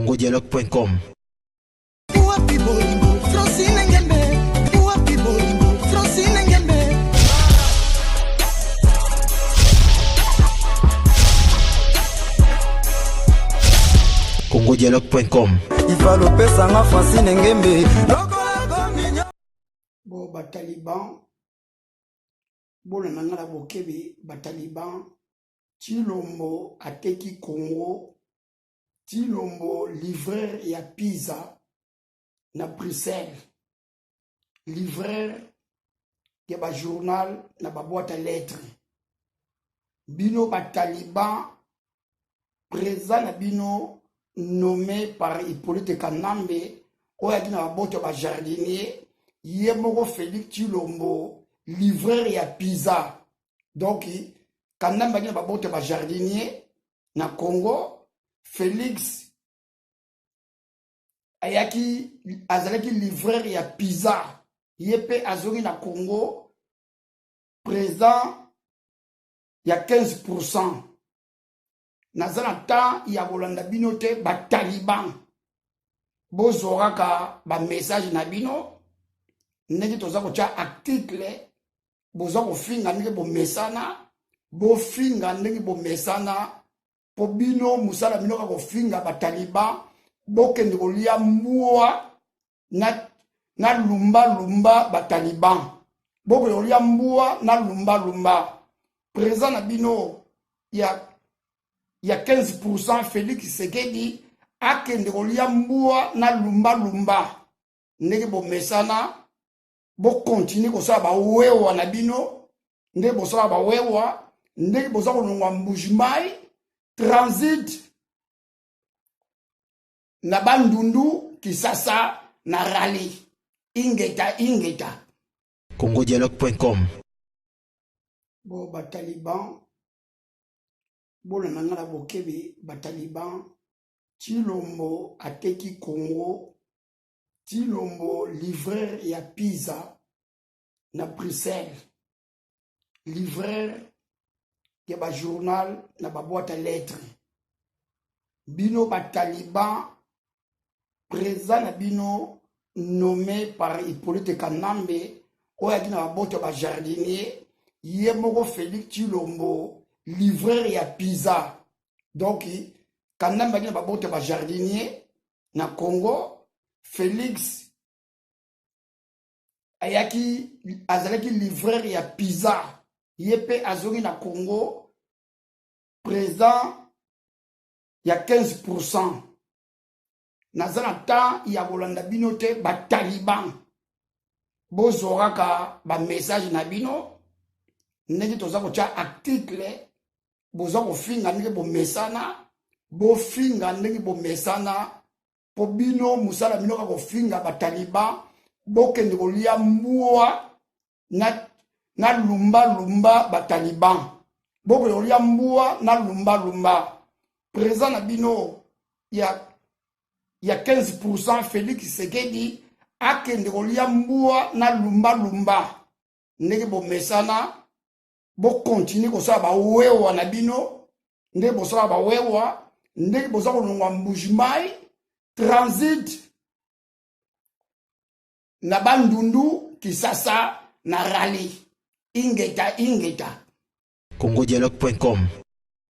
congodialogue.com. congodialogue.com. Bon, Bataliban, bon, le nangala bokebe, Bataliban, Tilombo, Ateki Congo, Tilombo, livreur et à Pisa, na Bruxelles, livreur, y a un journal, na ba boîte à lettres. Bino Bataliban, présent na Bino, nommé par Hippolyte Kanambe, oya na ba boîte à jardinier, Yemoko Félix Tilombo, livreur et à Pisa. Donc, quand on a un jardinier, na Congo, Félix ayaki azalaki livreur et à Pisa. Yepe azori na Congo, présent, il y a 15%. Nazana temps, il y a Rolanda Binote, ba Taliban. Bozoraka, ba message na bino. Negi toza kocha article boza kofinga ndenge bo mesana bo finga ndenge bo mesana po bino musala bino ka kofinga ba Taliban bo kende kolia mbua na lumba ba Taliban bo kolia mbua na lumba présent na bino il y a 15% Félix Sekedi akende kolia mbua na lumba ndenge bo mesana bo continue ko sala ba wewa na bino ndenge bo sala ba wewa ndenge bo za ko longwa mbujimai transit na bandundu Kisasa na rali ingeta congodialogue.com. bo Bataliban bo na ngala bokebe Bataliban Tilombo Ateki Congo, Tilombo livreur et à Pisa na Bruxelles, livreur qui a un journal na ba boîte à lettres. Bino Bataliban présent na bino nommé par Hippolyte Kanambe, oya na ba boîte à jardinier, Yemoko Félix Tilombo, livreur et à Pisa. Donc Kanambe na ba boîte à jardinier na Congo, Félix ayaki azalaki livreur et à Pisa. Yepe azori na Congo, présent, il y a 15%. Nazana temps, il y a Rolanda Binote, ba Taliban. Bozoraka, ba message na bino. Negi toza kocha article, boza kofinga ndenge bo mesana, bo finga ndenge bo mesana, po bino musala bino ka kofinga ba Taliban, bo kende kolia mbua na lumba ba Taliban. Bo kolia mbua na lumba. Présent na bino, il y a 15% Félix Sekedi akende kolia mbua na lumba ndenge bo mesana bo continue ko sala ba wewa na bino ndenge bo sala ba wewa ndenge bo za ko longwa mbujimai transit na bandundu Kisasa na rali ingeta congodialogue.com.